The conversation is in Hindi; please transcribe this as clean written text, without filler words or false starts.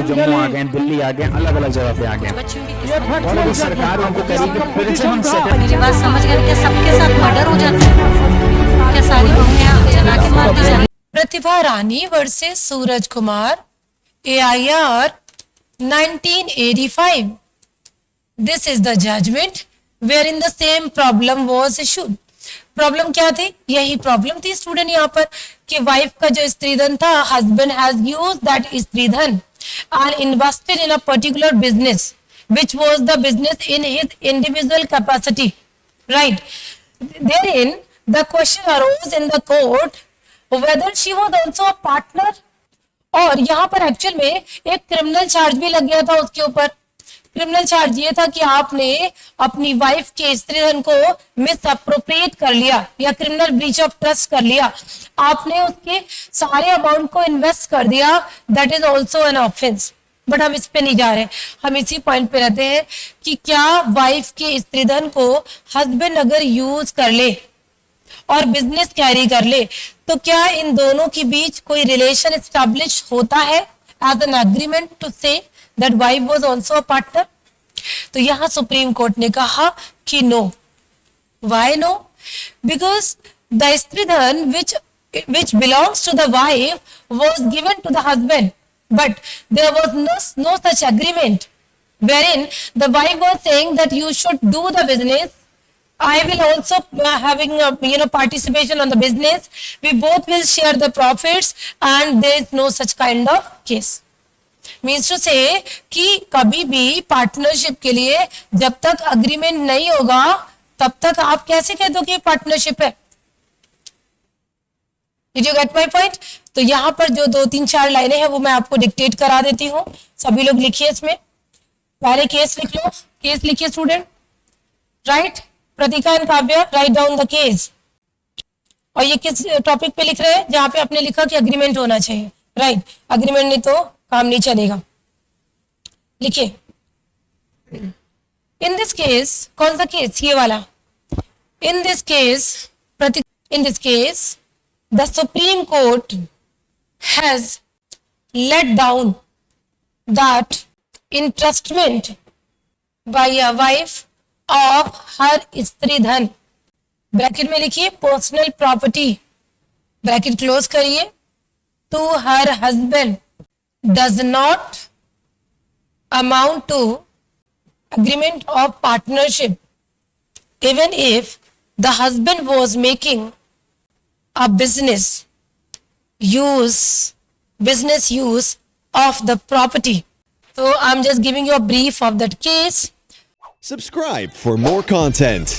जम्मू आ गए, दिल्ली आ गए, अलग अलग जगह पे आ गए, और अभी सरकार उनको करेगी फिर से हम मेरी बात समझ गए क्या? सबके साथ मर्डर हो जाता है क्या? सारी बहुएं जला के मार दी जाती? Pratibha Rani versus Suraj Kumar, AIR 1985. This is the judgment wherein the same problem was issued. Problem क्या थी? यही प्रॉब्लम थी स्टूडेंट यहाँ पर कि वाइफ का जो स्त्रीधन था, husband has used that stridhan and invested in a particular business which was the business in his individual capacity, right? Therein the question arose in the court whether she was also a partner, और यहाँ पर एक्चुअल में एक क्रिमिनल चार्ज भी लग गया था उसके ऊपर। क्रिमिनल चार्ज ये था कि आपने अपनी वाइफ के स्त्रीधन को मिस अप्रोप्रिएट कर लिया या क्रिमिनल ब्रीच ऑफ ट्रस्ट कर लिया, आपने उसके सारे अमाउंट को इन्वेस्ट कर दिया, that is also an offence. But हम इस पे नहीं जा रहे, हम इसी पॉइंट पे रहते हैं कि क्या वाइफ के स्त्रीधन को हस्बैंड अगर यूज कर ले और बिजनेस कैरी कर ले तो क्या इन दोनों के बीच कोई रिलेशन एस्टैब्लिश होता है as an agreement to say that wife was also a partner? तो यहां सुप्रीम कोर्ट ने कहा कि no. Why no? Because the stridhan which belongs to the wife was given to the husband, but there was no such agreement wherein the wife was saying that you should do the business, I will also having participation on the business, we both will share the profits, and there is no such kind of case. Means to say कि कभी भी पार्टनरशिप के लिए जब तक अग्रीमेंट नहीं होगा तब तक आप कैसे कह दो कि पार्टनरशिप है? Did you get my point? तो यहाँ पर जो 2-3-4 लाइनें हैं वो मैं आपको डिक्टेट करा देती हूँ, सभी लोग लिखिए इसमें। पहले केस लिख लो, केस लिखिए स्टूडेंट, राइट? प्रतिका एंड काव्य, राइट डाउन द केस। और ये किस टॉपिक पे लिख रहे हैं? जहां पे आपने लिखा कि अग्रीमेंट होना चाहिए, राइट? अग्रीमेंट नहीं तो काम नहीं चलेगा। लिखिए। इन दिस केस, कौन सा केस? ये वाला। In this case the Supreme Court has let down that entrustment by a wife of her stridhan, bracket में लिखिए पर्सनल प्रॉपर्टी, ब्रैकेट क्लोज करिए, to her husband does not amount to agreement of partnership even if the husband was making a business use of the property. So I'm just giving you a brief of that case. Subscribe for more content.